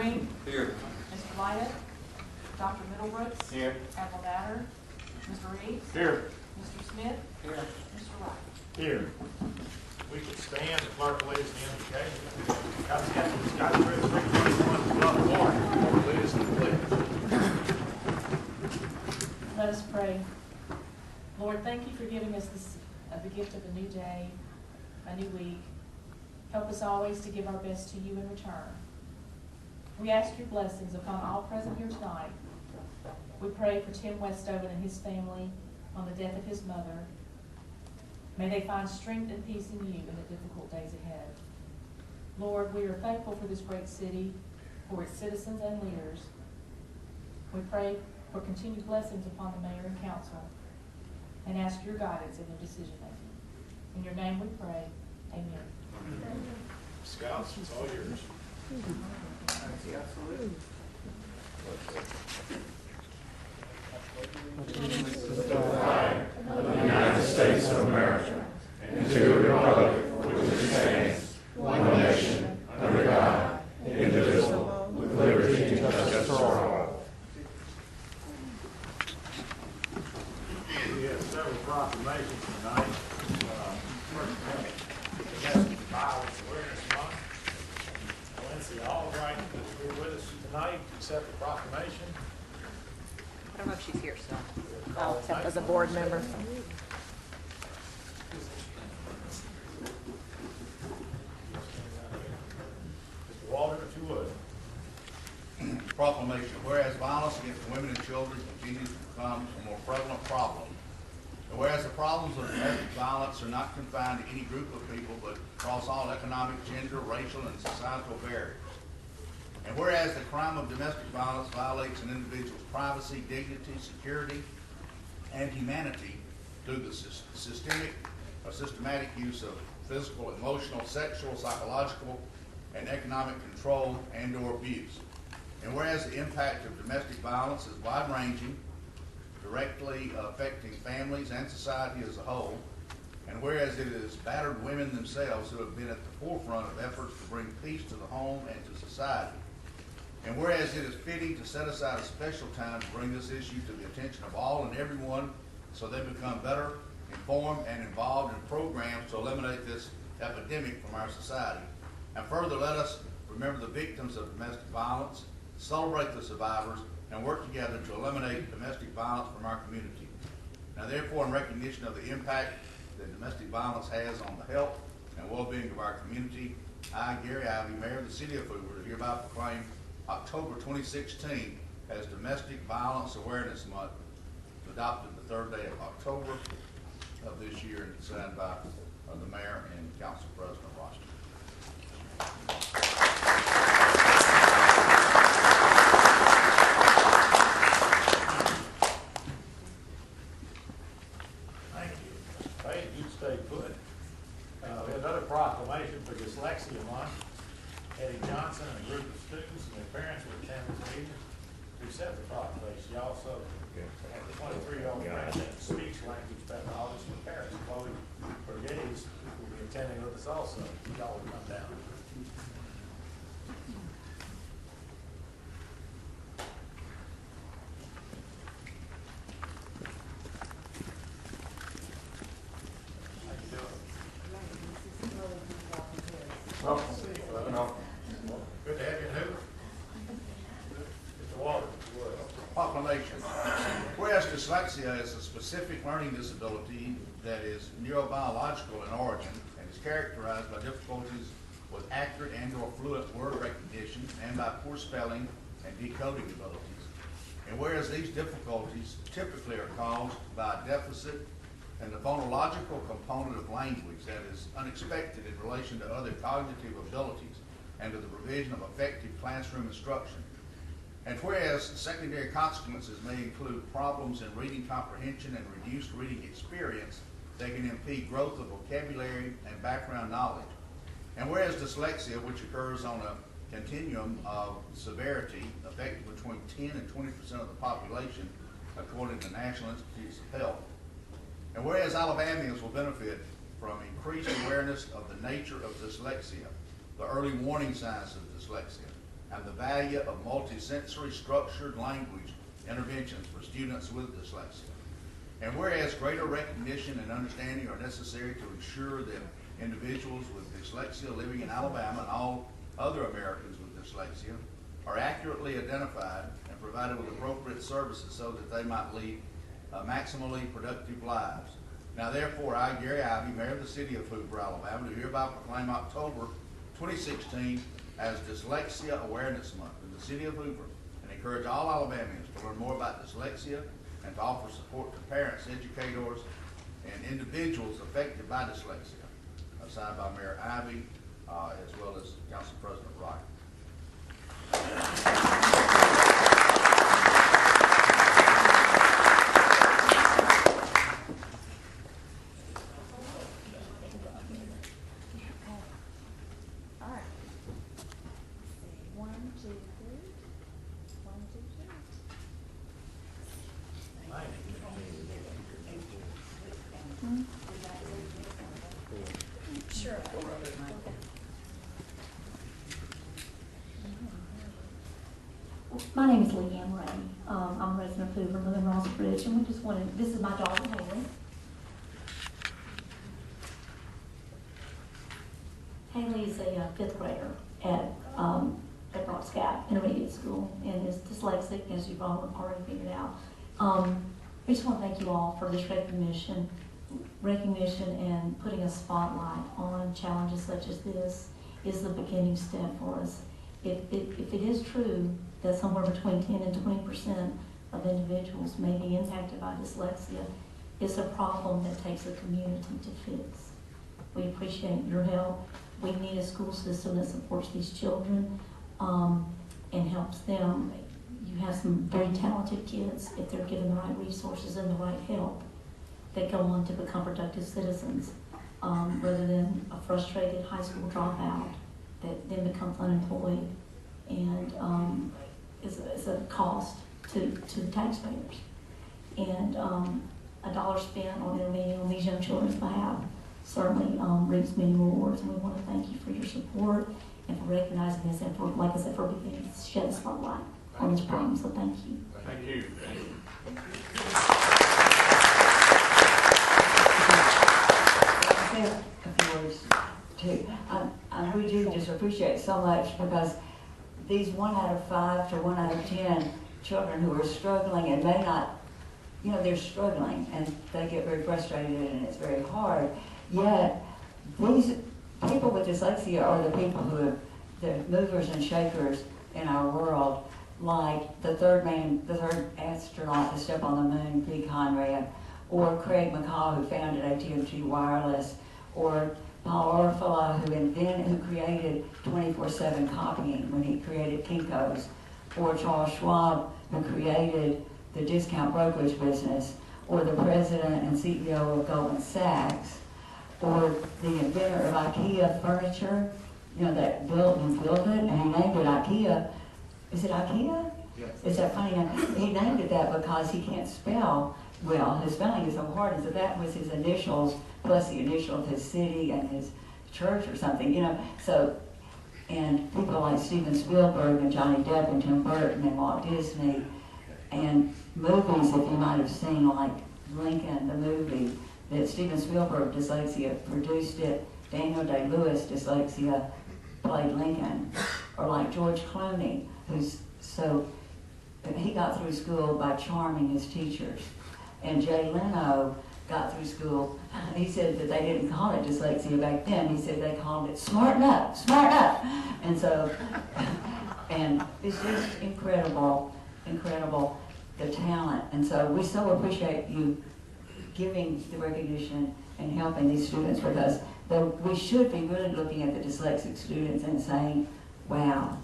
Green. Here. Mr. Lyda. Dr. Middlebrooks. Here. Apple Batter. Mr. Reeves. Here. Mr. Smith. Here. Mr. Wright. Here. We can stand. The clerk leads the invocation. God's word, 321, not Lord. Lead us in the pledge. Let us pray. Lord, thank you for giving us the gift of a new day, a new week. Help us always to give our best to you in return. We ask your blessings upon all present here tonight. We pray for Tim Westover and his family on the death of his mother. May they find strength and peace in you in the difficult days ahead. Lord, we are thankful for this great city, for its citizens and leaders. We pray for continued blessings upon the mayor and council and ask your guidance in their decision making. In your name we pray. Amen. Scouts, it's all yours. To the flag of the United States of America and to the republic for which it stands, one nation, under God, indivisible, with liberty and justice for all. We have several proclamations tonight. First one, Domestic Violence Awareness Month. Lindsay Albright is here with us tonight, accept the proclamation. I don't know if she's here still. I'll accept as a board member. Mr. Walter, if you would. Proclamation. Whereas violence against women and children continues to become a more prevalent problem, and whereas the problems of domestic violence are not confined to any group of people, but across all economic, gender, racial, and societal barriers, and whereas the crime of domestic violence violates an individual's privacy, dignity, security, and humanity through the systematic use of physical, emotional, sexual, psychological, and economic control and or abuse. And whereas the impact of domestic violence is wide-ranging, directly affecting families and society as a whole, and whereas it has battered women themselves who have been at the forefront of efforts to bring peace to the home and to society, and whereas it is fitting to set aside a special time to bring this issue to the attention of all and everyone so they become better informed and involved in programs to eliminate this epidemic from our society. And further, let us remember the victims of domestic violence, celebrate the survivors, and work together to eliminate domestic violence from our community. Now, therefore, in recognition of the impact that domestic violence has on the health and well-being of our community, I, Gary Ivey, Mayor of the City of Hoover, do hereby proclaim October 2016 as Domestic Violence Awareness Month, adopted the third day of October of this year and signed by the Mayor and Council President Washington. Thank you. Hey, you stay put. We have another proclamation for Dyslexia Month. Eddie Johnson and a group of students and their parents were attending this evening to accept the proclamation. You also have a 23-year-old friend that speaks language pathology for parents. Chloe Borghetti will be attending with us also. Y'all will come down. Good to have you in Hoover. Mr. Walter, if you would. Proclamation. Whereas dyslexia is a specific learning disability that is neurobiological in origin and is characterized by difficulties with accurate and or fluent word recognition and by poor spelling and decoding abilities. And whereas these difficulties typically are caused by a deficit in the phonological component of language that is unexpected in relation to other cognitive abilities and to the provision of effective classroom instruction. And whereas secondary consequences may include problems in reading comprehension and reduced reading experience, they can impede growth of vocabulary and background knowledge. And whereas dyslexia, which occurs on a continuum of severity, affecting between 10 and 20% of the population, according to National Institutes of Health. And whereas Alabamians will benefit from increased awareness of the nature of dyslexia, the early warning signs of dyslexia, and the value of multisensory structured language interventions for students with dyslexia. And whereas greater recognition and understanding are necessary to ensure that individuals with dyslexia living in Alabama and all other Americans with dyslexia are accurately identified and provided with appropriate services so that they might lead maximally productive lives. Now therefore, I, Gary Ivey, Mayor of the City of Hoover, Alabama, do hereby proclaim October 2016 as Dyslexia Awareness Month in the City of Hoover, and encourage all Alabamians to learn more about dyslexia and to offer support to parents, educators, and individuals affected by dyslexia. Signed by Mayor Ivey, as well as Council President Wright. All right. One, two, three. One, two, three. Sure. My name is Leanne Ray. I'm a resident of Hoover, live in Ross Bridge, and we just wanted, this is my daughter, Haley. Haley is a fifth grader at Ross Gap Intermediate School and is dyslexic, as you've already figured out. We just want to thank you all for this recognition and putting a spotlight on challenges such as this is the beginning step for us. If it is true that somewhere between 10 and 20% of individuals may be impacted by dyslexia, it's a problem that takes a community to fix. We appreciate your help. We need a school system that supports these children and helps them. You have some very talented kids if they're given the right resources and the right help that go on to become productive citizens rather than a frustrated high school dropout that then becomes unemployed and is a cost to the taxpayers. And a dollar spent on intervening on these young children's behalf certainly reaps many rewards, and we want to thank you for your support and for recognizing this and for, like I said, for beginning to shed a spotlight on this problem, so thank you. Thank you. A few words too. We do just appreciate so much because these 1 out of 5 to 1 out of 10 children who are struggling and may not, they're struggling and they get very frustrated and it's very hard. Yet these people with dyslexia are the people who are the movers and shakers in our world, like the third astronaut to step on the moon, P. Conrad, or Craig McCaw, who founded AT&T Wireless, or Paul Orfalea, who created 24/7 copying when he created Kinko's, or Charles Schwab, who created the discount brokerage business, or the president and CEO of Goldman Sachs, or the inventor of IKEA furniture, that built it, and he named it IKEA. Is it IKEA? Yes. Is that funny? He named it that because he can't spell well. His spelling is so hard, and so that was his initials plus the initial of his city and his church or something, So, and people like Steven Spielberg and Johnny Depp and Tim Burton and Walt Disney, and movies, if you might have seen, like Lincoln, the movie, that Steven Spielberg, dyslexia, produced it. Daniel Day-Lewis, dyslexia, played Lincoln. Or like George Clooney, he got through school by charming his teachers. And Jay Leno got through school, he said that they didn't call it dyslexia back then. He said they called it smarten up. And so, and it's just incredible, the talent. And so we so appreciate you giving the recognition and helping these students, because we should be really looking at the dyslexic students and saying, wow,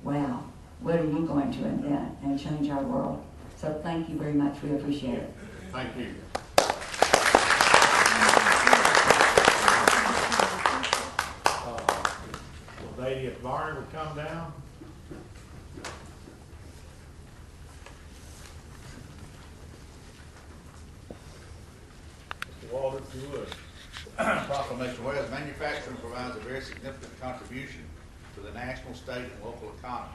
what are you going to invent and change our world? So thank you very much, we appreciate it. Thank you. Lady at Barnard would come down. Mr. Walter, if you would. Proclamation. Whereas manufacturing provides a very significant contribution to the national, state, and local economy.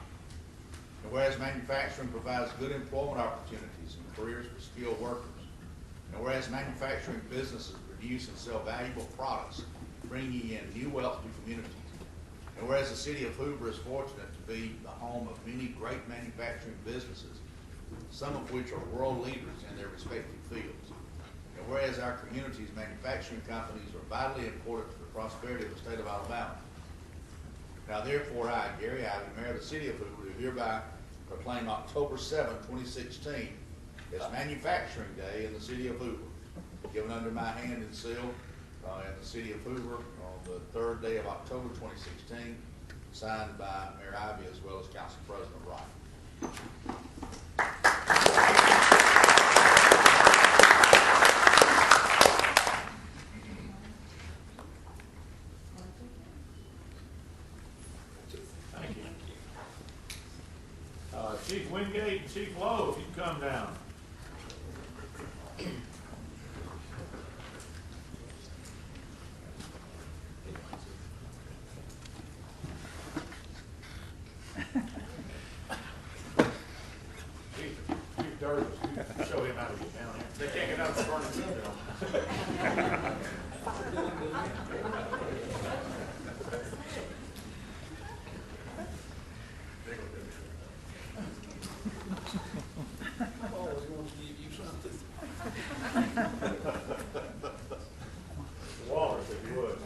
And whereas manufacturing provides good employment opportunities and careers for skilled workers. And whereas manufacturing businesses produce and sell valuable products, bringing in new wealth to communities. And whereas the city of Hoover is fortunate to be the home of many great manufacturing businesses, some of which are world leaders in their respective fields. And whereas our community's manufacturing companies are vitally important to the prosperity of the state of Alabama. Now therefore I, Gary Ivey, Mayor of the city of Hoover, do hereby proclaim October 7, 2016 as Manufacturing Day in the city of Hoover, given under my hand and seal in the city of Hoover on the 3rd day of October 2016, signed by Mayor Ivey as well as Council President Wright. Thank you. Chief Wingate and Chief Lowe, if you can come down. Chief Durst, show him how to get down here. They can't get out the front of the building. Wallace, if you would.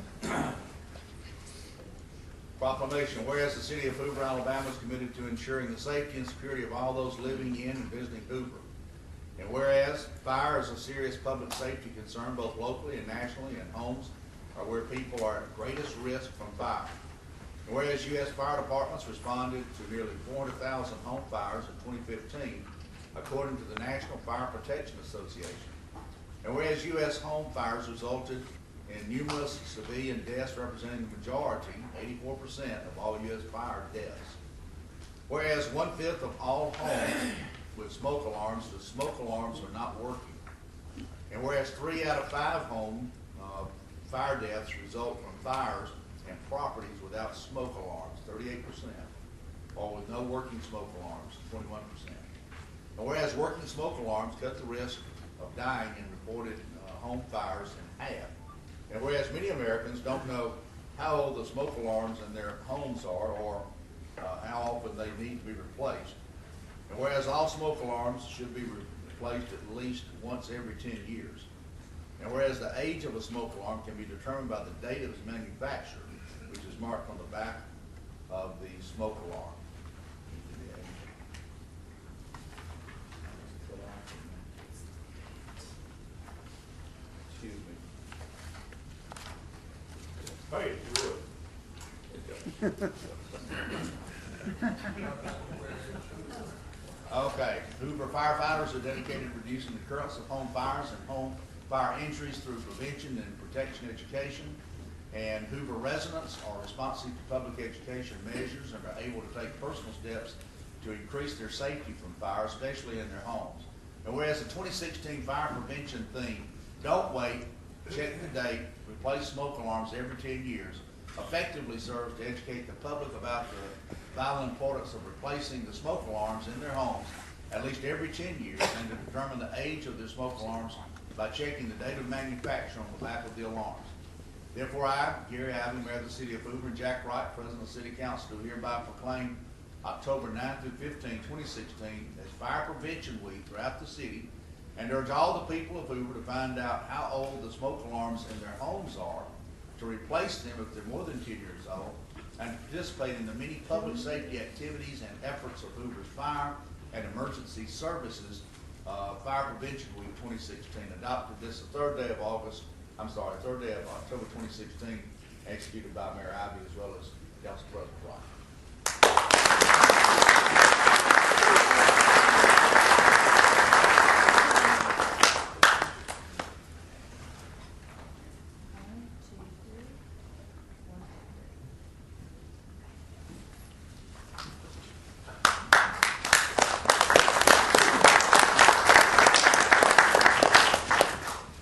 Proclamation, whereas the city of Hoover, Alabama is committed to ensuring the safety and security of all those living in and visiting Hoover. And whereas fire is a serious public safety concern both locally and nationally, and homes are where people are at greatest risk from fire. And whereas U.S. fire departments responded to nearly 400,000 home fires in 2015, according to the National Fire Protection Association. And whereas U.S. home fires resulted in numerous civilian deaths representing the majority, 84% of all U.S. fire deaths. Whereas 1/5 of all homes with smoke alarms, the smoke alarms are not working. And whereas 3 out of 5 home fire deaths result from fires and properties without smoke alarms, 38%, or with no working smoke alarms, 21%. And whereas working smoke alarms cut the risk of dying in reported home fires in half. And whereas many Americans don't know how old the smoke alarms in their homes are or how often they need to be replaced. And whereas all smoke alarms should be replaced at least once every 10 years. And whereas the age of a smoke alarm can be determined by the date of its manufacture, which is marked on the back of the smoke alarm. Excuse me. Hey, if you would. Okay, Hoover firefighters are dedicated to reducing the occurrence of home fires and home fire injuries through prevention and protection education. And Hoover residents are responsive to public education measures and are able to take personal steps to increase their safety from fire, especially in their homes. And whereas the 2016 fire prevention theme, don't wait, check the date, replace smoke alarms every 10 years, effectively serves to educate the public about the vital importance of replacing the smoke alarms in their homes at least every 10 years and to determine the age of their smoke alarms by checking the date of manufacture on the back of the alarms. Therefore, I, Gary Ivey, Mayor of the City of Hoover, and Jack Wright, President of the City Council, do hereby proclaim October 9 through 15, 2016 as Fire Prevention Week throughout the city and urge all the people of Hoover to find out how old the smoke alarms in their homes are, to replace them if they're more than 10 years old, and participate in the many public safety activities and efforts of Hoover's Fire and Emergency Services Fire Prevention Week 2016, adopted this the 3rd day of October 2016, executed by Mayor Ivey as well as Council President Wright.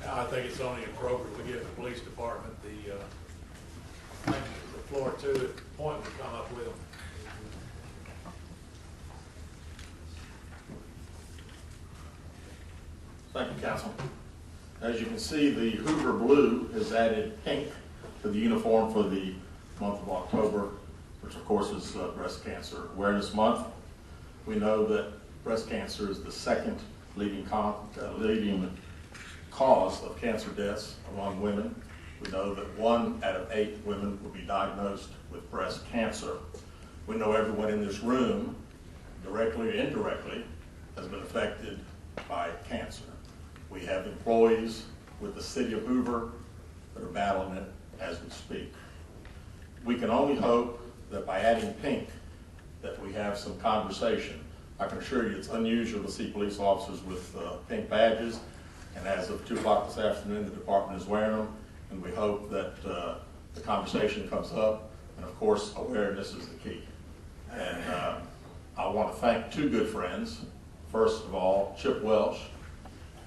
I think it's only appropriate we give the police department the floor to point we come up with them. Thank you, Council. As you can see, the Hoover Blue has added pink to the uniform for the month of October, which of course is Breast Cancer Awareness Month. We know that breast cancer is the second leading cause of cancer deaths among women. We know that 1 out of 8 women will be diagnosed with breast cancer. We know everyone in this room, directly or indirectly, has been affected by cancer. We have employees with the city of Hoover that are battling it as we speak. We can only hope that by adding pink that we have some conversation. I can assure you it's unusual to see police officers with pink badges, and as of 2 o'clock this afternoon, the department is wearing them, and we hope that the conversation comes up, and of course, awareness is the key. And I want to thank 2 good friends. First of all, Chip Welsh,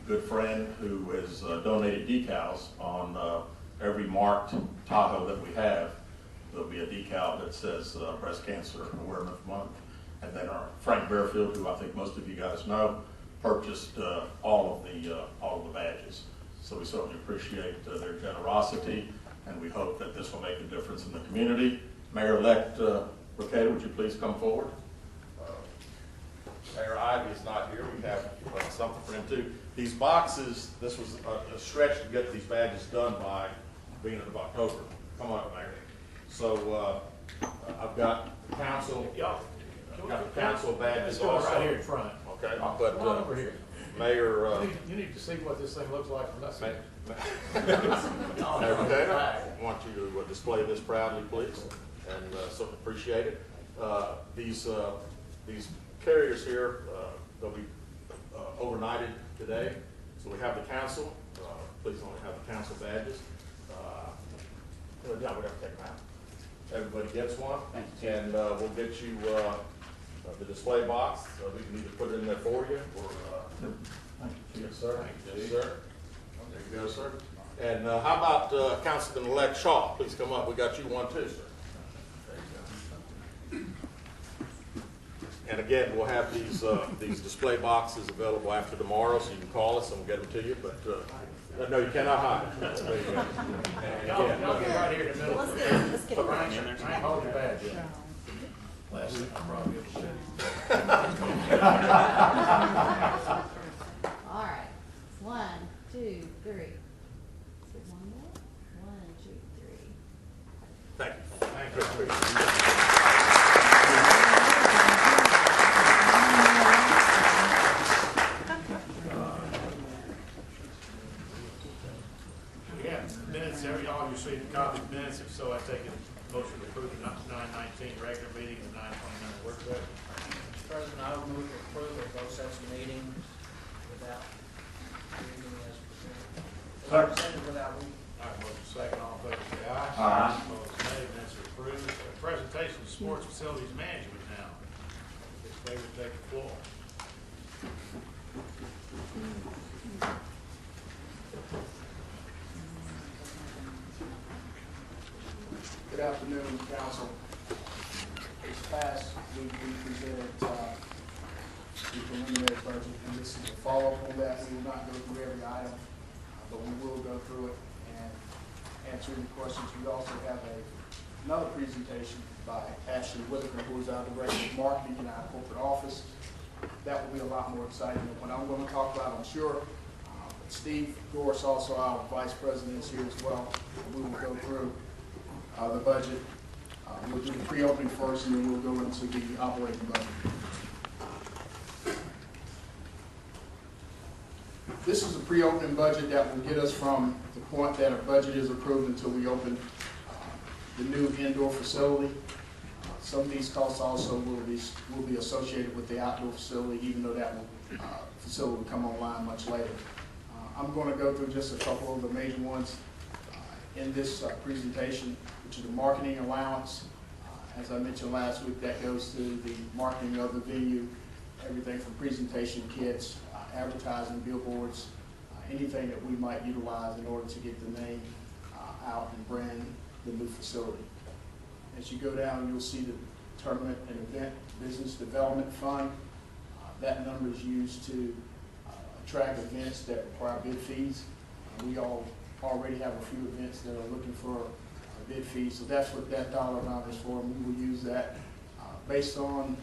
good friend who has donated decals on every marked Tahoe that we have. There'll be a decal that says Breast Cancer Awareness Month. And then our Frank Bearfield, who I think most of you guys know, purchased all of the badges. So we certainly appreciate their generosity, and we hope that this will make a difference in the community. Mayor-elect Ricada, would you please come forward? Mayor Ivy is not here. We have something for him too. These boxes, this was a stretch to get these badges done by the beginning of October. Come on, Mayor. So I've got the council. I've got the council badges also. Right here in front. Okay, But over here. Mayor. You need to see what this thing looks like from that side. Mayor Ricada, I want you to display this proudly, please, and certainly appreciate it. These carriers here, they'll be overnighted today. So we have the council. Please only have the council badges. Yeah, we have to take them out. Everybody gets one, and we'll get you the display box. We can either put it in there for you, or yes, sir. Yes, sir. There you go, sir. And how about Councilman-elect Shaw? Please come up. We got you one too, sir. There you go. And again, we'll have these display boxes available after tomorrow, so you can call us and we'll get them to you. But no, you cannot hide. There you go. And Y'all get right here in the middle. Let's get it right in there. I ain't holding your badge yet. Last thing I probably ever said. All right. 1, 2, 3. Is it one more? 1, 2, 3. Thank you. Thank you. We have minutes, all you see the copy of minutes, if so, I take it motion to approve the 9/19 regular meeting and 9/29 work session. Mr. President, I will move to approve of both sets of meetings without reading as presented. Without reading. All right, motion second, all in favor, say aye. Aye. Opposed, nay, minutes are approved. Presentation of sports facilities management now. This way we take the floor. Good afternoon, council. This past week, we presented the preliminary budget, and this is a follow-up on that. We will not go through every item, but we will go through it and answer any questions. We also have another presentation by Ashley Whitaker, who is our Director of Marketing in our corporate office. That will be a lot more exciting than what I'm going to talk about, I'm sure. But Steve Gorse, also our Vice President, is here as well. We will go through the budget. We'll do the pre-opening first, and then we'll go into the operating budget. This is a pre-opening budget that will get us from the point that a budget is approved until we open the new indoor facility. Some of these costs also will be associated with the outdoor facility, even though that facility will come online much later. I'm going to go through just a couple of the major ones in this presentation, which is the marketing allowance. As I mentioned last week, that goes to the marketing of the venue, everything from presentation kits, advertising, billboards, anything that we might utilize in order to get the name out and brand the new facility. As you go down, you'll see the Tournament and Event Business Development Fund. That number is used to attract events that require bid fees. We already have a few events that are looking for bid fees, so that's what that dollar amount is for, and we will use that based on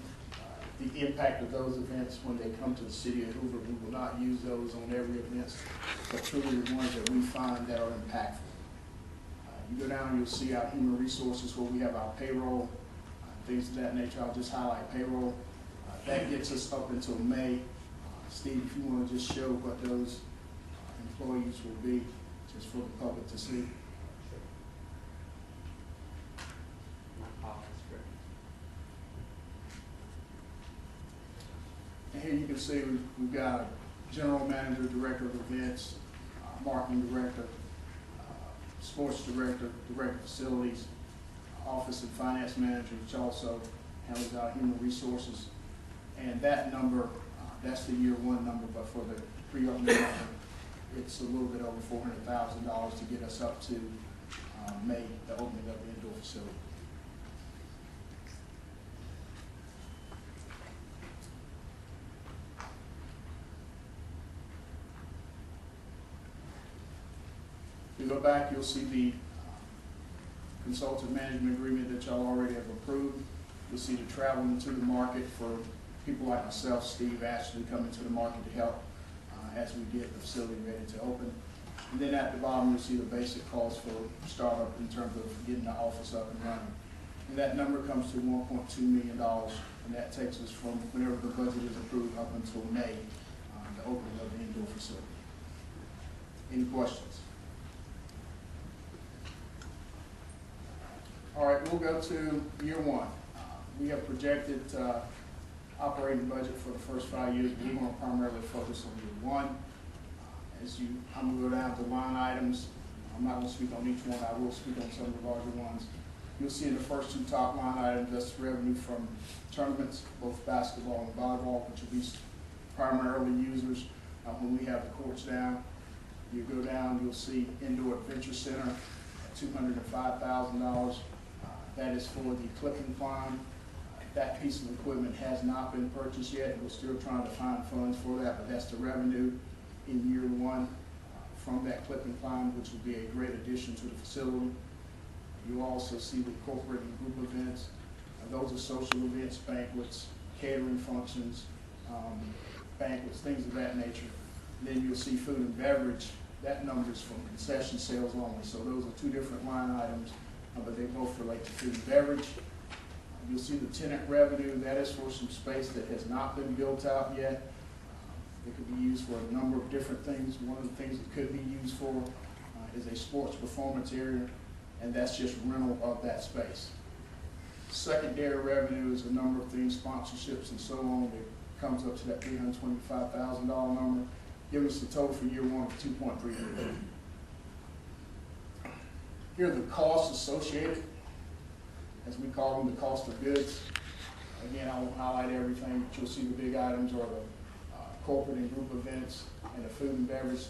the impact of those events when they come to the city of Hoover. We will not use those on every event, but truly the ones that we find that are impactful. You go down, you'll see our human resources where we have our payroll, things of that nature. I'll just highlight payroll. That gets us up until May. Steve, if you want to just show what those employees will be, just for the public to see. And here you can see we've got a general manager, director of events, marketing director, sports director, director of facilities, office and finance manager, which also handles our human resources. And that number, that's the year one number, but for the pre-opening number, it's a little bit over $400,000 to get us up to May, the opening of the indoor facility. If you go back, you'll see the consultant management agreement that y'all already have approved. You'll see the travel into the market for people like myself, Steve, Ashley, coming to the market to help as we get the facility ready to open. And then at the bottom, you'll see the basic costs for startup in terms of getting the office up and running. And that number comes to $1.2 million, and that takes us from whenever the budget is approved up until May, the opening of the indoor facility. Any questions? All right, we'll go to year one. We have projected operating budget for the first 5 years. We're going to primarily focus on year one. I'm going to go down to line items. I'm not going to speak on each one. I will speak on some of the larger ones. You'll see in the first two top line items, that's revenue from tournaments, both basketball and volleyball, which will be primarily users when we have the courts down. You go down, you'll see Indoor Adventure Center at $205,000. That is for the clipping climb. That piece of equipment has not been purchased yet. We're still trying to find funds for that, but that's the revenue in year one from that clipping climb, which will be a great addition to the facility. You also see the corporate and group events. Those are social events, banquets, catering functions, banquets, things of that nature. And then you'll see food and beverage. That number is from concession sales only. So those are two different line items, but they both relate to food and beverage. You'll see the tenant revenue. That is for some space that has not been built out yet. It could be used for a number of different things. One of the things it could be used for is a sports performance area, and that's just rental of that space. Secondary revenue is a number of things, sponsorships and so on, that comes up to that $325,000 number, giving us a total for year one of $2.3 million. Here are the costs associated, as we call them, the cost of goods. Again, I won't highlight everything, but you'll see the big items are the corporate and group events and the food and beverage.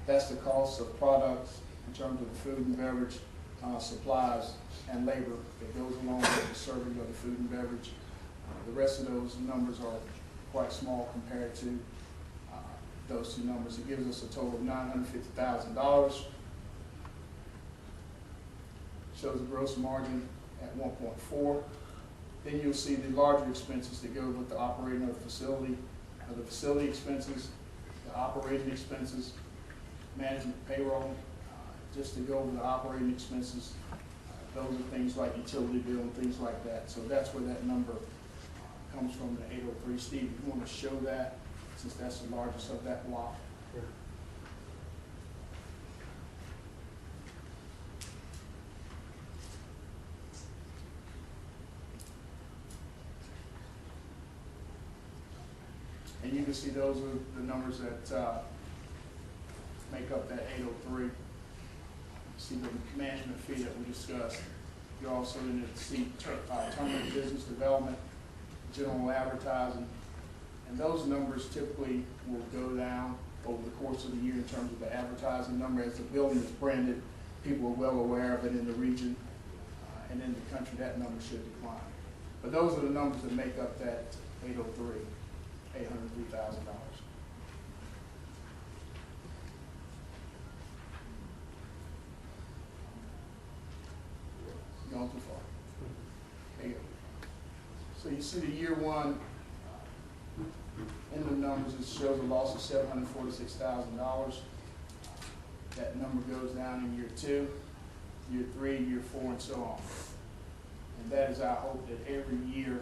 That's the cost of products in terms of the food and beverage, supplies and labor that goes along with the serving of the food and beverage. The rest of those numbers are quite small compared to those two numbers. It gives us a total of $950,000. Shows a gross margin at 1.4. Then you'll see the larger expenses that go with the operating of the facility expenses, the operating expenses, management payroll. Just to go over the operating expenses, those are things like utility bill and things like that. So that's where that number comes from, the 803. Steve, if you want to show that, since that's the largest of that block. Sure. And you can see those are the numbers that make up that 803. You see the management fee that we discussed. You also need to see tournament business development, general advertising, and those numbers typically will go down over the course of the year in terms of the advertising number. As the building is branded, people are well aware of it in the region, and in the country, that number should decline. But those are the numbers that make up that $803,000. Gone too far. There you go. So you see the year one in the numbers, it shows a loss of $746,000. That number goes down in year two, year three, year four, and so on. And that is our hope, that every year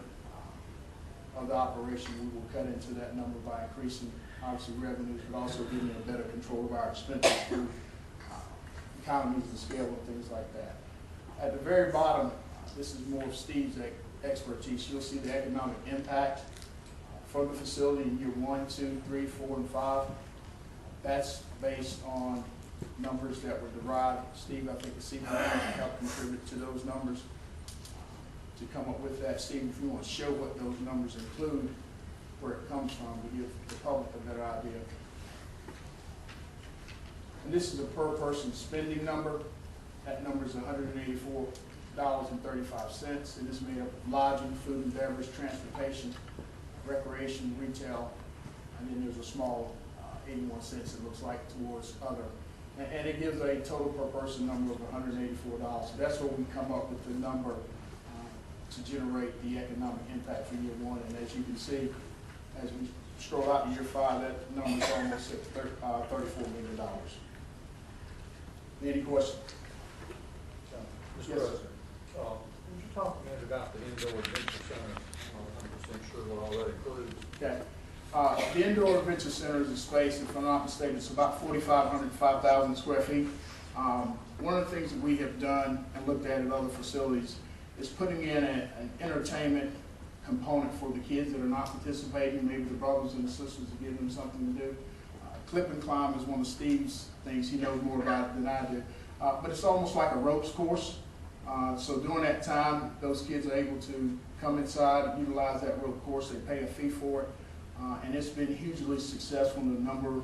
of the operation, we will cut into that number by increasing, obviously, revenues, but also getting a better control of our expenses through economies of scale and things like that. At the very bottom, this is more of Steve's expertise. You'll see the economic impact for the facility in year 1, 2, 3, 4, and 5. That's based on numbers that were derived. Steve, I think the CPA can help contribute to those numbers to come up with that. Steve, if you want to show what those numbers include, where it comes from, to give the public a better idea. And this is a per person spending number. That number is $184.35, and it's made up of lodging, food and beverage, transportation, recreation, retail, and then there's a small 81 cents, it looks like, towards other. And it gives a total per person number of $184. So that's where we come up with the number to generate the economic impact for year one. And as you can see, as we scroll out to year 5, that number is almost at $34 million. Any questions? Mr. Yes. President, would you talk a minute about the indoor adventure center? I'm 100% sure what all that includes. Okay. The Indoor Adventure Center is a space, if I'm not mistaken, it's about 4,500 to 5,000 square feet. One of the things that we have done and looked at other facilities is putting in an entertainment component for the kids that are not participating, maybe the brothers and the sisters, to give them something to do. Clip and climb is one of Steve's things. He knows more about it than I do. But it's almost like a ropes course. So during that time, those kids are able to come inside and utilize that rope course. They pay a fee for it. And it's been hugely successful in a number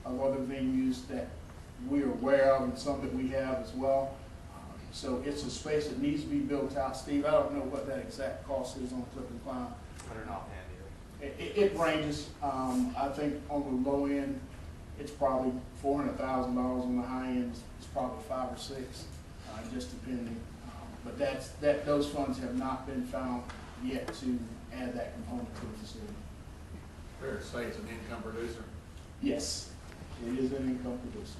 of other venues that we are aware of and some that we have as well. So it's a space that needs to be built out. Steve, I don't know what that exact cost is on Clip and Climb. I don't know, Andy. It ranges. I think on the low end, it's probably $400,000. On the high end, it's probably 5 or 6, just depending. But those funds have not been found yet to add that component to the facility. Fair to say it's an income producer? Yes, it is an income producer.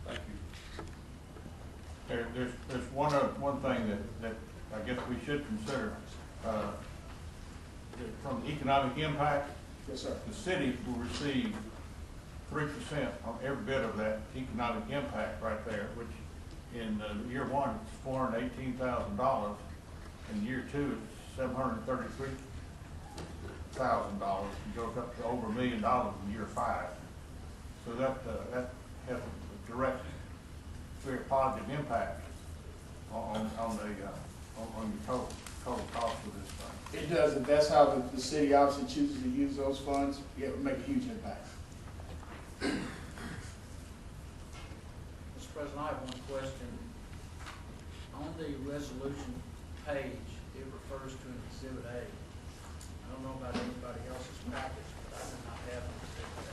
Thank you. There's one thing that I guess we should consider. From the economic impact, Yes, sir. the city will receive 3% on every bit of that economic impact right there, which in year one, it's $418,000. In year two, it's $733,000, and goes up to over $1 million in year 5. So that has a direct, very positive impact on your total cost of this thing. It does. If that's how the city obviously chooses to use those funds, it would make a huge impact. Mr. President, I have one question. On the resolution page, it refers to an Exhibit A. I don't know about anybody else's package, but I do not have an Exhibit A.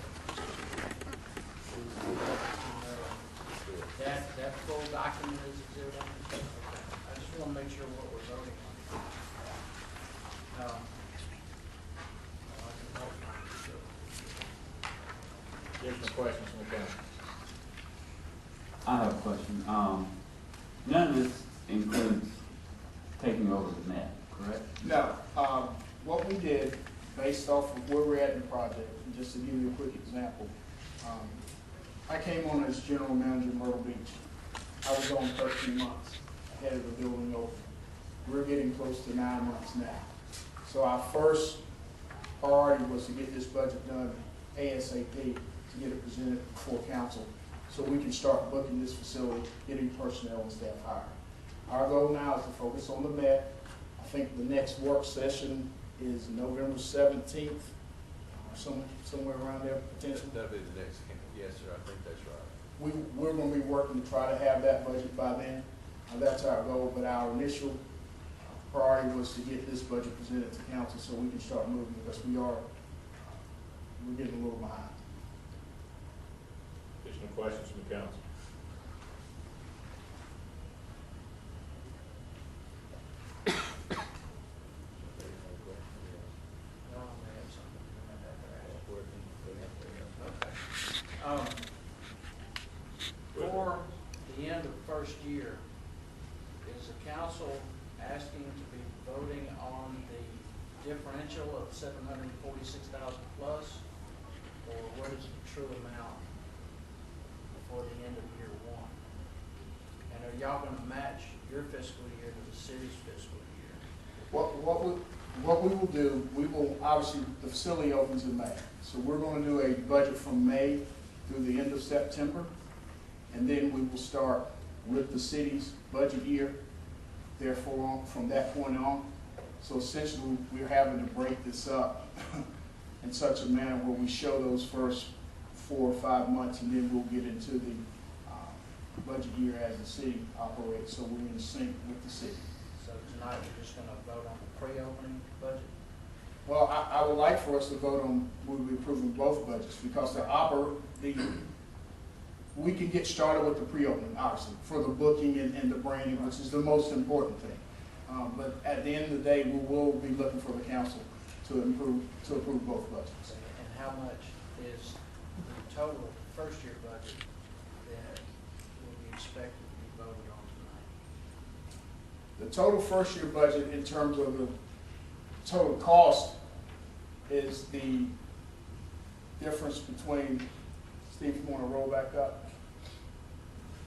That full document is Exhibit A? Okay. I just want to make sure what we're voting on. Additional questions from the council? I have a question. None of this includes taking over the net, correct? No. What we did, based off of where we're at in the project, and just to give you a quick example, I came on as general manager of Myrtle Beach. I was on 13 months ahead of the building open. We're getting close to 9 months now. So our first priority was to get this budget done ASAP, to get it presented before council, so we can start booking this facility, getting personnel and staff hired. Our goal now is to focus on the Met. I think the next work session is November 17th, or somewhere around there potentially. That'll be the next, yes, sir, I think that's right. We're going to be working to try to have that budget by then. That's our goal, but our initial priority was to get this budget presented to council so we can start moving, because we're getting a little behind. Additional questions from the council? No, I have something. Okay. For the end of the first year, is the council asking to be voting on the differential of $746,000 plus, or what is the true amount for the end of year one? And are y'all gonna match your fiscal year to the city's fiscal year? What we will do, we will, obviously, the facility opens in May. So we're going to do a budget from May through the end of September. And then we will start with the city's budget year, therefore, from that point on. So essentially, we're having to break this up in such a manner where we show those first 4 or 5 months, and then we'll get into the budget year as the city operates, so we're in sync with the city. So tonight, we're just gonna vote on the pre-opening budget? Well, I would like for us to vote on, we'll be approving both budgets, because we can get started with the pre-opening, obviously, for the booking and the branding, which is the most important thing. But at the end of the day, we will be looking for the council to approve both budgets. And how much is the total first-year budget that will be expected to be voted on tonight? The total first-year budget in terms of the total cost is the difference between, Steve, you want to roll back up?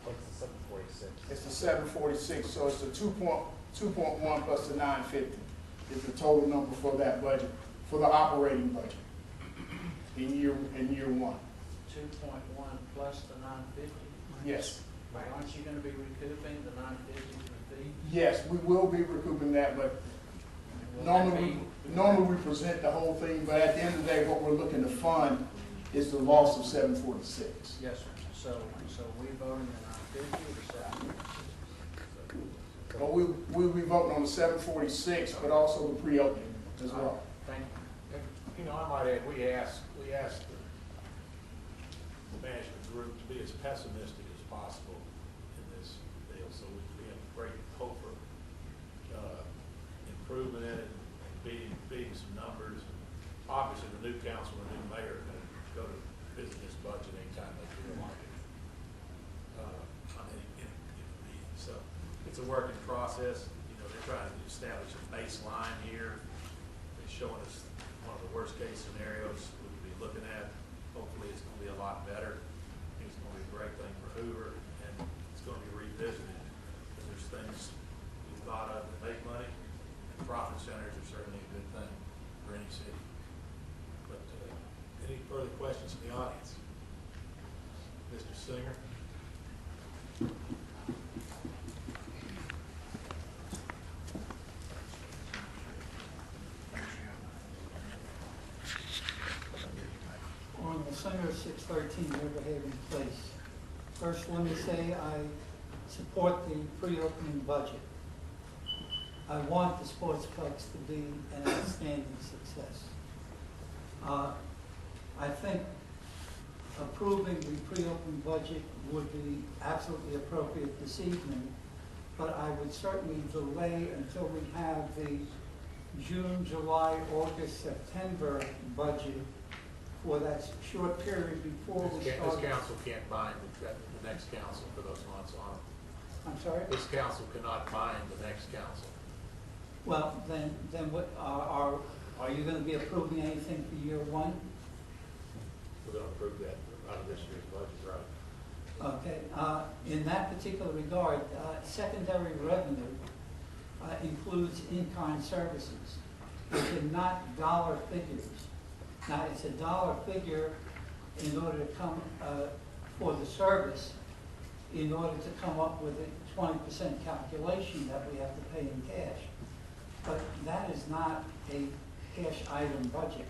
What's the 746? It's the 746, so it's the 2.1 plus the 950 is the total number for that budget, for the operating budget in year one. 2.1 plus the 950? Yes. Aren't you gonna be recouping the 950 for the fee? Yes, we will be recouping that, but normally we present the whole thing, but at the end of the day, what we're looking to fund is the loss of 746. Yes, sir. So we voting the 950 or 746? Well, we'll be voting on the 746, but also the pre-opening as well. Thank you. You know, I might add, we asked the management group to be as pessimistic as possible in this deal, so we have great hope for improvement in it, and beating some numbers. Obviously, the new council and the new mayor are going to go to visit this budget anytime they feel like it. On any meeting. So it's a working process. You know, they're trying to establish a baseline here. They're showing us one of the worst case scenarios we could be looking at. Hopefully, it's going to be a lot better. I think it's going to be a great thing for Hoover, and it's going to be revisited. Because there's things we thought of that make money, and profit centers are certainly a good thing for any city. But any further questions from the audience? Mr. Singer? On the Singer 613 Riverhaven Place. First, let me say I support the pre-opening budget. I want the sports clubs to be an outstanding success. I think approving the pre-opening budget would be absolutely appropriate this evening, but I would certainly delay until we have the June, July, August, September budget for that short period before we start. This council can't bind the next council for those months on it. I'm sorry? This council cannot bind the next council. Well, then what, are you gonna be approving anything for year one? We're going to approve that out of this year's budget, right? Okay, in that particular regard, secondary revenue includes in-kind services, which are not dollar figures. Now, it's a dollar figure in order to come, for the service, in order to come up with a 20% calculation that we have to pay in cash. But that is not a cash item budget.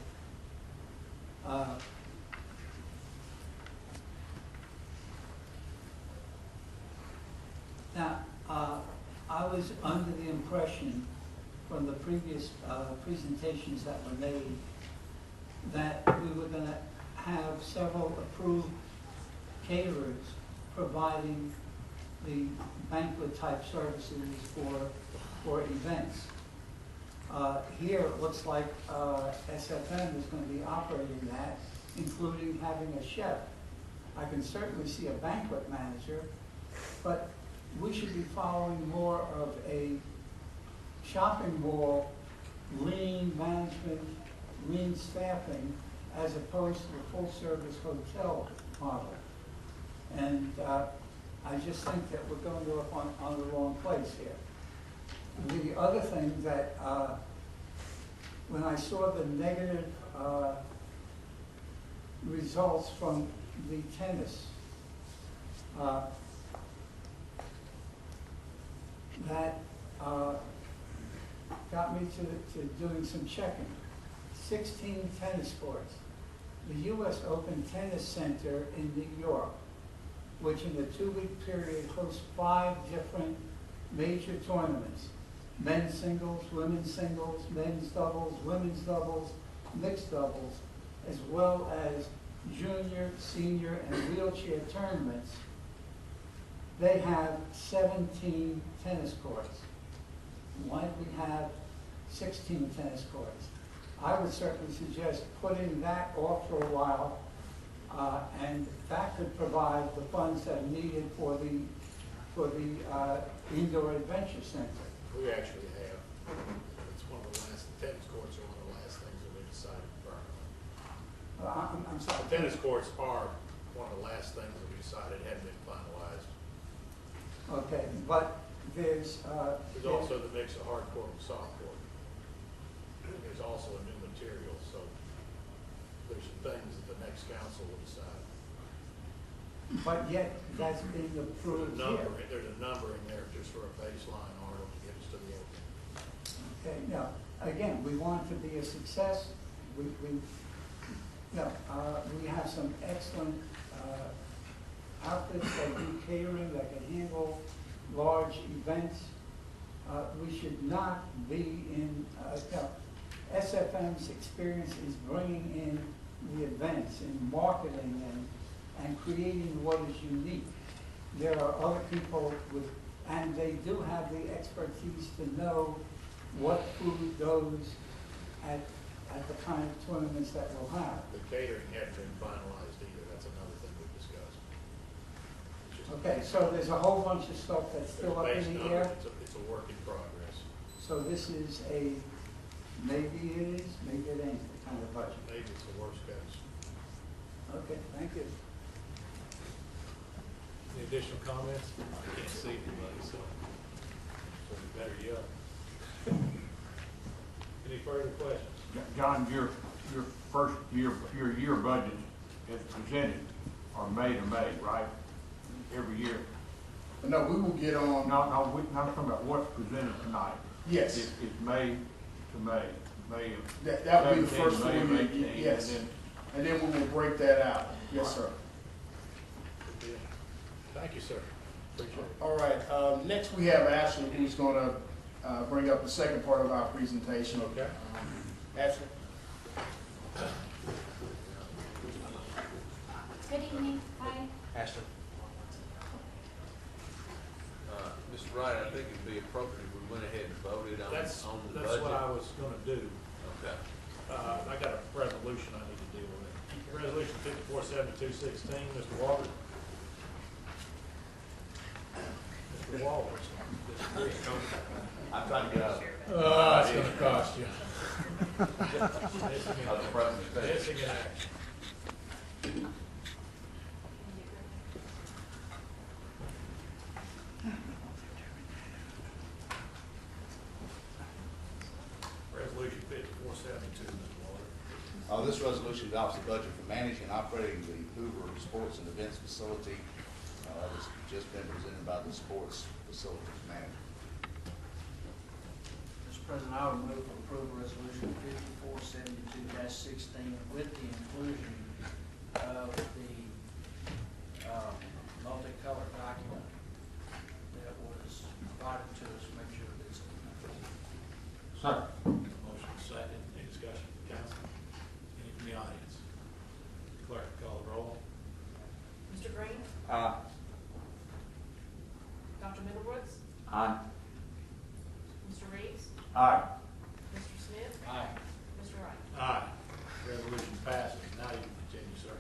Now, I was under the impression from the previous presentations that were made that we were going to have several approved caterers providing the banquet type services for events. Here it looks like SFM is going to be operating that, including having a chef. I can certainly see a banquet manager, but we should be following more of a shopping mall, lean management, lean staffing, as opposed to a full-service hotel model. And I just think that we're going to up on the wrong place here. The other thing that, when I saw the negative results from the tennis, that got me to doing some checking. 16 tennis courts. The U.S. Open Tennis Center in New York, which in a 2-week period hosts 5 different major tournaments: men's singles, women's singles, men's doubles, women's doubles, mixed doubles, as well as junior, senior, and wheelchair tournaments. They have 17 tennis courts. Why do we have 16 tennis courts? I would certainly suggest putting that off for a while, and that could provide the funds that are needed for the indoor adventure center. We actually have, it's one of the last, tennis courts are one of the last things that we decided to burn on. I'm sorry. Tennis courts are one of the last things that we decided hadn't been finalized. Okay, but there's also the mix of hard court and soft court. There's also a new material, so there's some things that the next council will decide. But yet, that's being approved here. There's a number in there just for a baseline order to get us to the open. Okay, now, again, we want it to be a success. We have some excellent outfits that do catering, that can handle large events. We should not be in, SFM's experience is bringing in the events and marketing and creating what is unique. There are other people and they do have the expertise to know what food goes at the kind of tournaments that we'll have. The catering hadn't been finalized either. That's another thing we discussed. Okay, so there's a whole bunch of stuff that's still up in the air. It's a work in progress. So this is a maybe it is, maybe it ain't kind of budget. Maybe it's the worst case. Okay, thank you. Any additional comments? I can't see anybody, so better yell. Any further questions? John, your first year budget is presented are May to May, right? Every year. No, we will get on. No, I'm talking about what's presented tonight. Yes. It's May to May, May of. That would be the 17, first May one, of 18, yes. and And then we will break that out. Yes, sir. Good deal. Thank you, sir. Appreciate it. All right, next we have Ashley, who's gonna bring up the second part of our presentation. Okay. Ashley? Good evening. Hi. Ashley. Mr. Wright, I think it'd be appropriate if we went ahead and voted on the budget. That's what I was gonna do. Okay. I got a resolution I need to deal with. Resolution 547216, Mr. Walker. Mr. Walker. I'm trying to get out of here. It's gonna cost you. Missing in action. Resolution 5472, Mr. Walker. This resolution adopts the budget for managing and operating the Hoover Sports and Events Facility. It's just been presented by the Sports Facilities Manager. Mr. President, I would move to approve resolution 5472-16 with the inclusion of the multicolored document that was brought it to us, make sure it's. Second. Motion second, any discussion from council? Any from the audience? Clerk, call the roll. Mr. Green? Aye. Dr. Middlebrooks? Aye. Mr. Reeves? Aye. Mr. Smith? Aye. Mr. Wright? Aye. Resolution passes. Now you can continue, sir.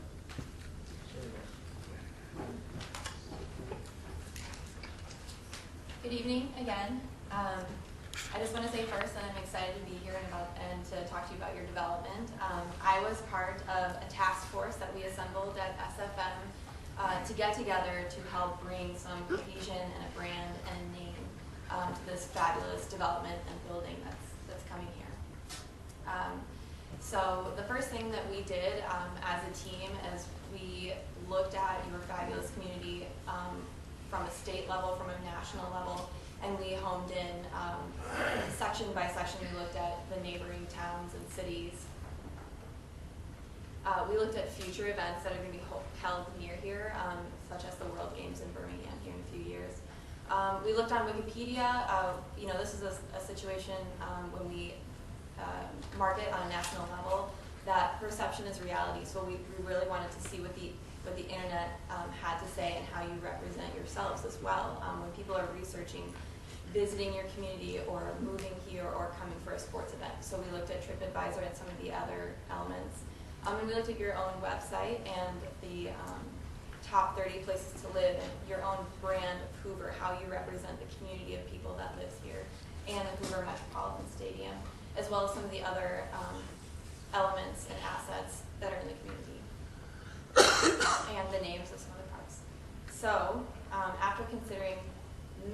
Good evening again. I just want to say first that I'm excited to be here and to talk to you about your development. I was part of a task force that we assembled at SFM to get together to help bring some cohesion and a brand and name to this fabulous development and building that's coming here. So the first thing that we did as a team is we looked at your fabulous community from a state level, from a national level, and we homed in section by section. We looked at the neighboring towns and cities. We looked at future events that are going to be held near here, such as the World Games in Birmingham here in a few years. We looked on Wikipedia. This is a situation when we market on a national level that perception is reality. So we really wanted to see what the internet had to say and how you represent yourselves as well. When people are researching visiting your community or moving here or coming for a sports event. So we looked at TripAdvisor and some of the other elements. And we looked at your own website and the top 30 places to live and your own brand of Hoover, how you represent the community of people that lives here and the Hoover Metropolitan Stadium, as well as some of the other elements and assets that are in the community and the names of some of the parks. So after considering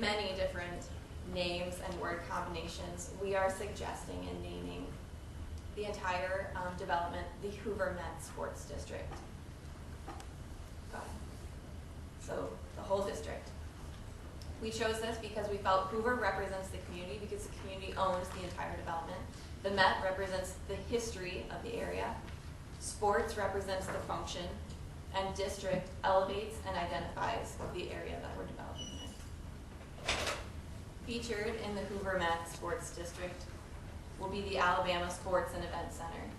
many different names and word combinations, we are suggesting and naming the entire development the Hoover Met Sports District. So the whole district. We chose this because we felt Hoover represents the community because the community owns the entire development. The Met represents the history of the area. Sports represents the function, and district elevates and identifies the area that we're developing in. Featured in the Hoover Met Sports District will be the Alabama Sports and Event Center.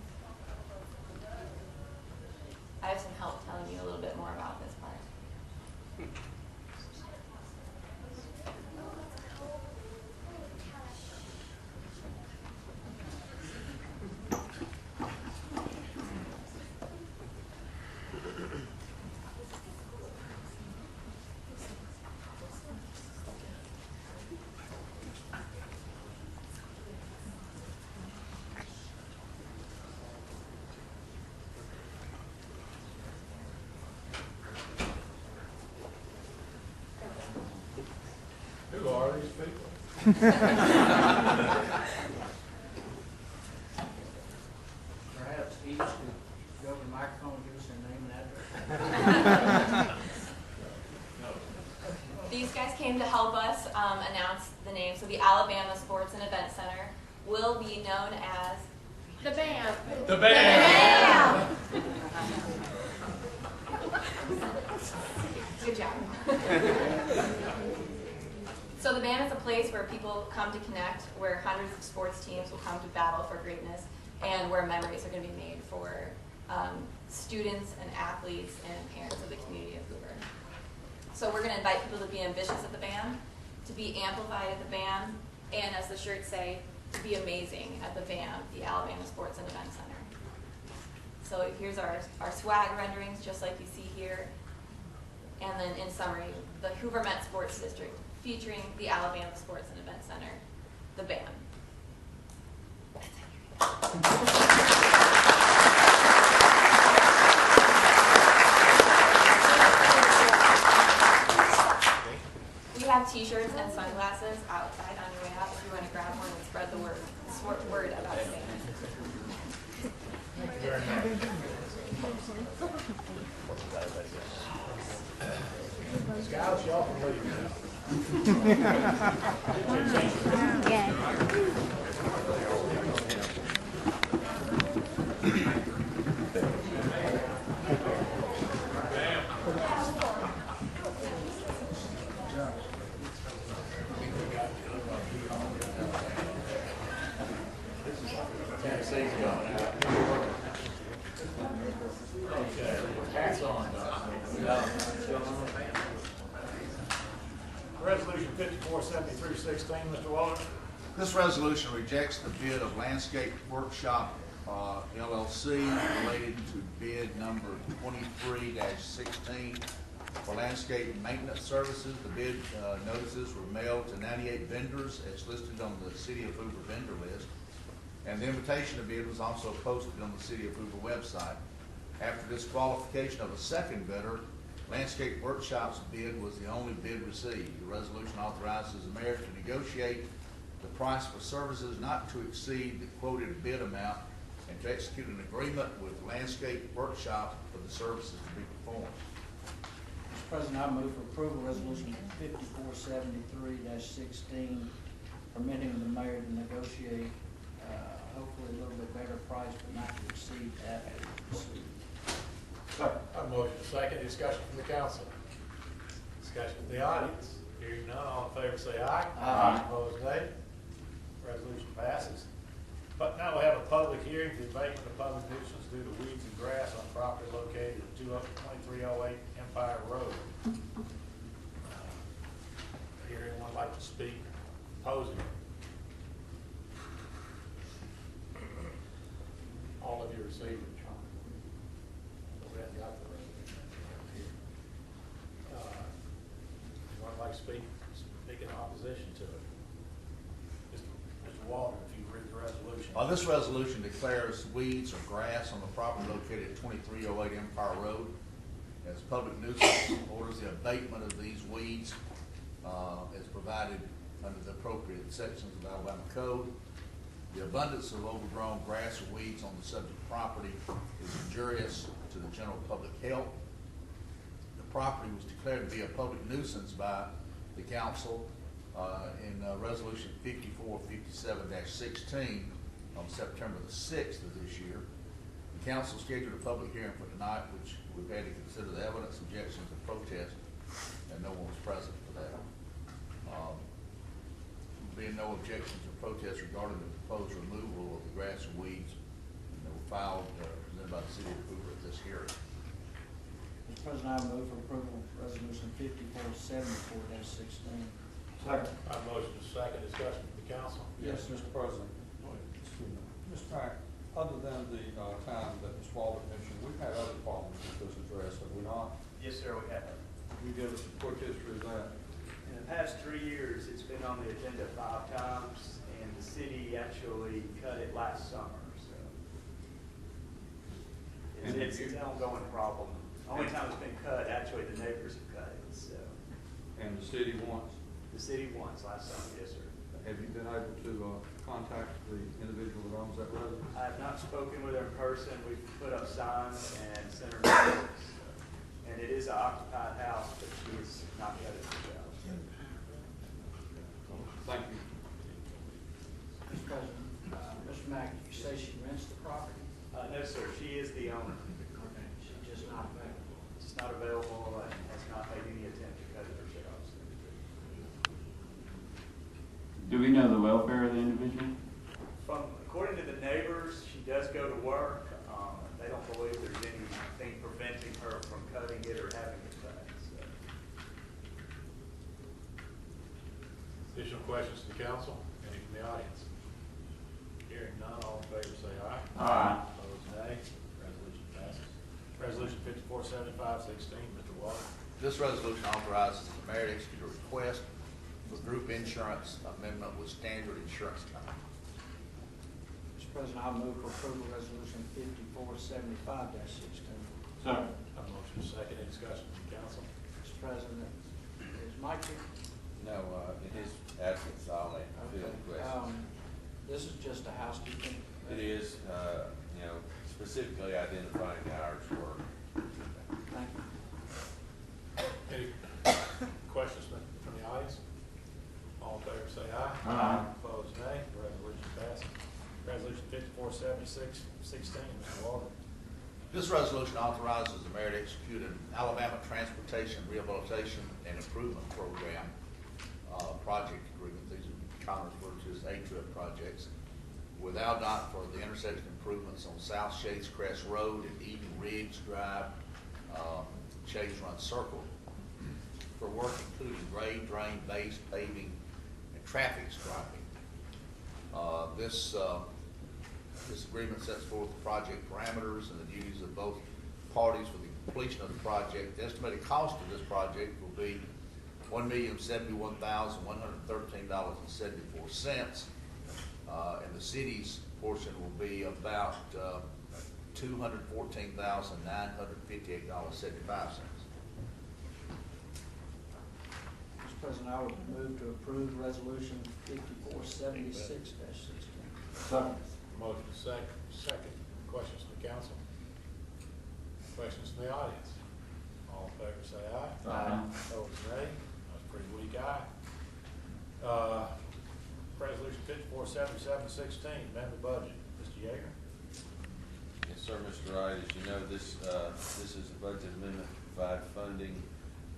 I have some help telling you a little bit more about this part. Who are these people? Perhaps each could go to the microphone and give us their name and address. These guys came to help us announce the name. So the Alabama Sports and Event Center will be known as The BAM. The BAM! Good job. So the BAM is a place where people come to connect, where hundreds of sports teams will come to battle for greatness, and where memories are going to be made for students and athletes and parents of the community of Hoover. So we're going to invite people to be ambitious at the BAM, to be amplified at the BAM, and as the shirts say, to be amazing at the BAM, the Alabama Sports and Event Center. So here's our swag renderings, just like you see here. And then in summary, the Hoover Met Sports District, featuring the Alabama Sports and Event Center, the BAM. We have t-shirts and sunglasses outside on your way out if you want to grab one and spread the word about the BAM. Thank you very much. Scouts, y'all can leave now. Okay, hats on, Resolution 547316, Mr. Walter. This resolution rejects the bid of Landscape Workshop LLC related to bid number 23-16 for landscape maintenance services. The bid notices were mailed to 98 vendors as listed on the City of Hoover vendor list. And the invitation to bid was also posted on the City of Hoover website. After disqualification of a second bidder, Landscape Workshop's bid was the only bid received. The resolution authorizes the mayor to negotiate the price for services not to exceed the quoted bid amount and to execute an agreement with Landscape Workshop for the services to be performed. Mr. President, I move for approval resolution 5473-16, permitting the mayor to negotiate hopefully a little bit better price, but not to exceed that received. I have a motion, second, discussion from the council. Discussion from the audience. Hearing none, all in favor say aye. Aye. Opposed, nay. Resolution passes. But now we have a public hearing for the abatement of public nuisance due to weeds and grass on property located at 2308 Empire Road. Here, anyone like to speak opposing? All of you received it, John. We haven't got the resolution here. Anyone like to speak in opposition to it? Mr. Walter, if you read the resolution. This resolution declares weeds or grass on the property located at 2308 Empire Road as public nuisance, orders the abatement of these weeds as provided under the appropriate sections of Alabama Code. The abundance of overgrown grass or weeds on the subject property is injurious to the general public health. The property was declared to be a public nuisance by the council in resolution 5457-16 on September the 6th of this year. The council scheduled a public hearing for tonight, which we've had to consider the evidence, objections, and protest, and no one was present for that. Being no objections or protests regarding the proposed removal of the grass and weeds, that were filed, presented by the City of Hoover at this hearing. Mr. President, I move for approval resolution 5474-16. Second. I have a motion, second, discussion from the council. Yes, Mr. President. Mr. Mack, other than the time that Ms. Walter mentioned, we've had other problems with this address, have we not? Yes, sir, we have. Can you give us a quick history of that? In the past 3 years, it's been on the agenda 5 times, and the city actually cut it last summer, so. It's an ongoing problem. The only time it's been cut, actually, the neighbors have cut it, so. And the city wants? The city wants last summer, yes, sir. Have you been able to contact the individual that owns that residence? I have not spoken with her in person. We've put up signs and sent her notices. And it is an occupied house, but she is not cut it herself. Thank you. Mr. President, Mr. Mack, did you say she rents the property? No, sir, she is the owner. Okay, she's just not available. It's not available and has not made any attempt to cut it herself. Do we know the welfare of the individual? According to the neighbors, she does go to work. They don't believe there's anything preventing her from cutting it or having it cut. So. Additional questions to the council? Any from the audience? Hearing none, all in favor say aye. Aye. Opposed, nay. Resolution passes. Resolution 5475-16, Mr. Walter. This resolution authorizes the mayor to execute a request for group insurance amendment with Standard Insurance Company. Mr. President, I move for approval resolution 5475-16. Second. A motion, second, any discussion from the council? Mr. President, is Mike here? No, in his absence, I'll field the questions. This is just a housekeeping. It is, specifically identifying the hours work. Thank you. Any questions from the audience? All in favor say aye. Aye. Opposed, nay. Resolution passes. Resolution 5476-16, Mr. Walter. This resolution authorizes the mayor to execute an Alabama Transportation Rehabilitation and Improvement Program project agreement. These are commonly referred to as A-TRIP projects. with AlDOT for the intersection improvements on South Shades Crest Road and Eden Ridge Drive, Shades Run Circle, for work including grade, drain, base, paving, and traffic striping. This agreement sets forth the project parameters and the duties of both parties for the completion of the project. The estimated cost of this project will be $1,071,113.74. And the city's portion will be about $214,958.75. Mr. President, I would move to approve resolution 5476-16. Second. Motion second. Questions from the council? Questions from the audience? All in favor say aye. Aye. Opposed, nay. That's a pretty weak aye. Resolution 5477-16, amend the budget. Mr. Yeager? Yes, sir, Mr. Wright. As you know, this is a budget amendment to provide funding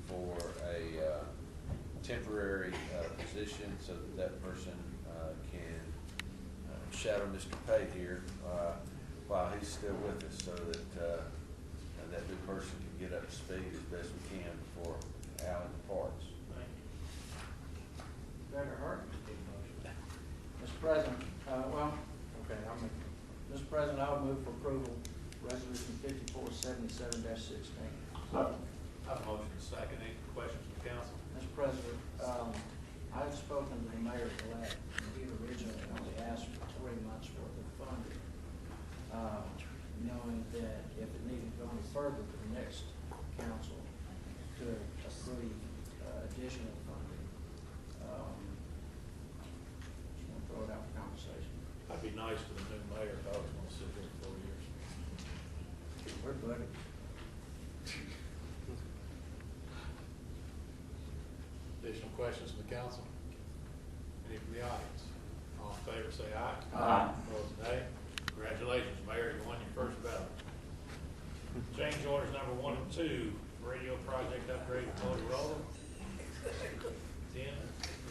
for a temporary position so that person can shadow Mr. Pate here while he's still with us, so that that new person can get up to speed as best we can before Alan departs. Thank you. Better hurt. Mr. President, Mr. President, I would move for approval, resolution 5477-16. Second. I have a motion second. Any questions from the council? Mr. President, I had spoken to the mayor-elect, and he originally only asked for 3 months worth of funding, knowing that if it needed to go any further, the next council could approve additional funding. Just want to throw it out for conversation. I'd be nice to the new mayor if I was going to sit here for 4 years. We're buddy. Additional questions from the council? Any from the audience? All in favor say aye. Aye. Opposed, nay. Congratulations, Mayor, you won your first battle. Change orders number 1 and 2, radio project upgrade to Motorola. 10,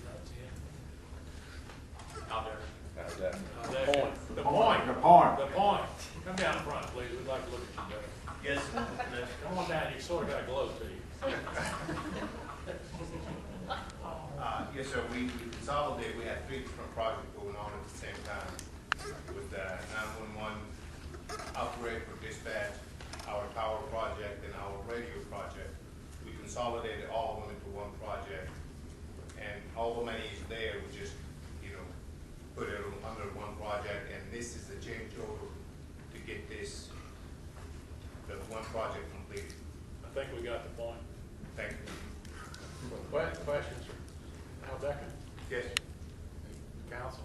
not 10. Out there. How's that? The point. Come down in front, please. We'd like to look at you better. Yes. Come on down. You sort of got a glow to you. Yes, sir. We consolidated. We had 3 different projects going on at the same time with the 911 upgrade for dispatch, our tower project, and our radio project. We consolidated all of them into one project, and all the money is there. We just, put it under one project, and this is the change order to get the one project completed. I think we got the point. Thank you. Questions? Al Decker? Yes. Council?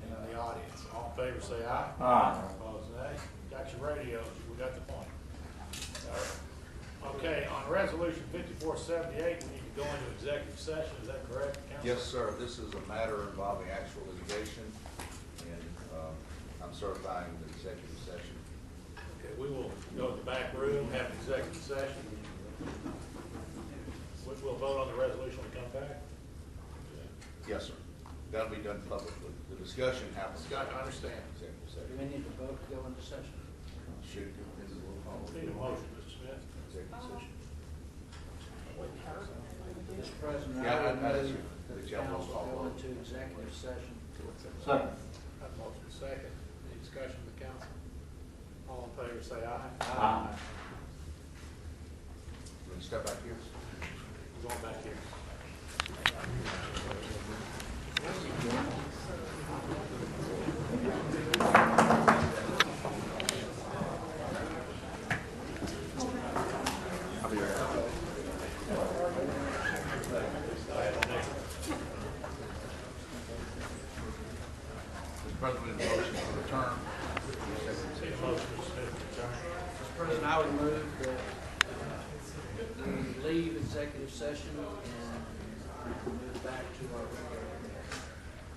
And the audience? All in favor say aye. Aye. Opposed, nay. Got your radios. We got the point. Okay, on resolution 5478, we need to go into executive session. Is that correct, Council? Yes, sir. This is a matter involving actual litigation, and I'm certifying the executive session. Okay, we will go to the back room, have an executive session. We'll vote on the resolution when we come back. Yes, sir. That'll be done publicly. The discussion happens. Scott, I understand. Executive Do session. we need to vote to go into session? Should go into the roll call. Need a motion, Mr. Smith. Executive session. Mr. President, Yeah, I would that is move you. that The the general council call go vote. into executive session. Second. Have a motion second. Any discussion with the council? All in favor say aye. Aye. You want to step back here? We're going back here. Mr. President, motion to return. Need a motion, Mr. Smith, to adjourn. Mr. President, I would move that we leave executive session and move back to our regular meeting.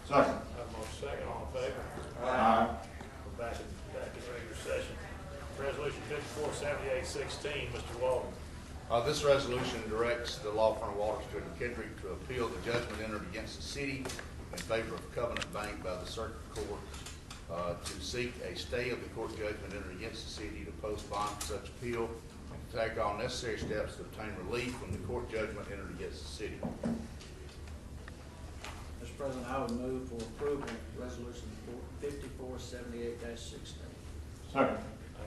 Second. Have a motion second. All in favor? Aye. We're back in regular session. Resolution 5478-16, Mr. Walden. This resolution directs the law firm Walter Stewart and Kendrick to appeal the judgment entered against the city in favor of Covenant Bank by the Circuit Court to seek a stay of the court judgment entered against the city, to post bond for such appeal, and to take all necessary steps to obtain relief from the court judgment entered against the city. Mr. President, I would move for approval of resolution 5478-16. Second. Have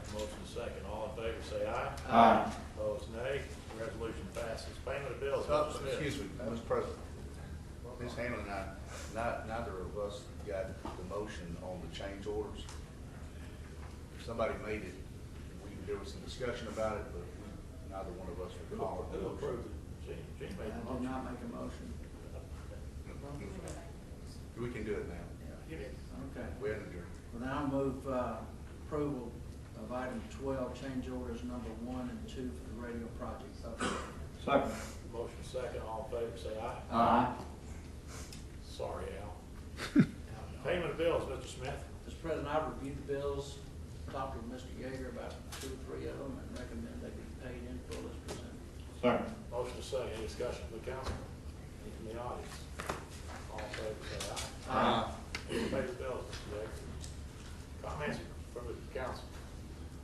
a motion second. All in favor, say aye. Aye. Opposed, nay. Resolution passes. Payment of bills, Mr. Smith. Excuse me, Mr. President. Ms. Hamlin and I, neither of us got the motion on the change orders. Somebody made it, there was some discussion about it, but neither one of us recalled. Who approved it? Gene I made the did motion. not make a motion. We can do it now. Okay. We haven't adjourned. Well, now I move approval of item 12, change orders number 1 and 2 for the radio project. Second. Motion second. All in favor, say aye. Aye. Sorry, Al. Payment of bills, Mr. Smith. Mr. President, I've reviewed the bills, talked with Mr. Yeager about 2 or 3 of them, and recommend they be paid in full as presented. Second. Motion second. Any discussion from the council? Any from the audience? All in favor, say aye. Aye. Pay the bills, Mr. Yeager. Comments from the council?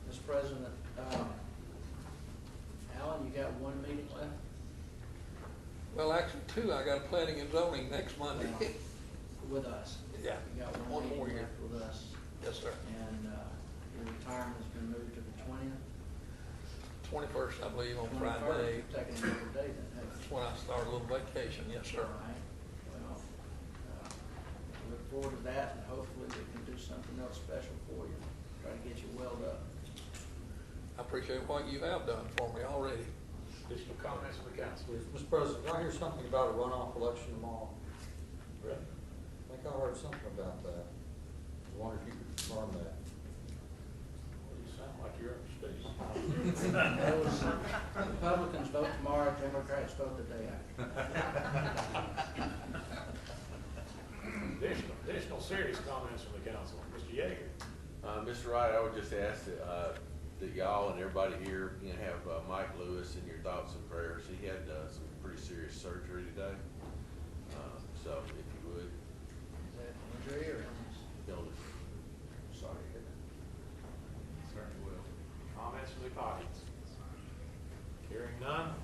Mr. President, Alan, you got 1 meeting left? Well, actually, 2. I got planning and zoning next Monday. With us. Yeah. You got One one more meeting year. left with us. Yes, sir. And your retirement has been moved to the 20th. 21st, I believe, on 21st, Friday. taking another day then. That's when I start a little vacation. Yes, sir. All right. Well, look forward to that, and hopefully we can do something else special for you. Try to get you welled up. I appreciate what you have done for me already. Additional comments from the council? Mr. President, did I hear something about a runoff election tomorrow? Really? I think I heard something about that. I wonder if you could confirm that. Well, you sound like you're up to speed. Those Republicans vote tomorrow, Democrats vote the day after. Additional serious comments from the council. Mr. Yeager. Mr. Wright, I would just ask that, that y'all and everybody here, you know, have Mike Lewis in your thoughts and prayers. He had some pretty serious surgery today. So if you would. Is that injury or illness? Illness. Sorry to hear that. Certainly will. Comments from the audience? Hearing none,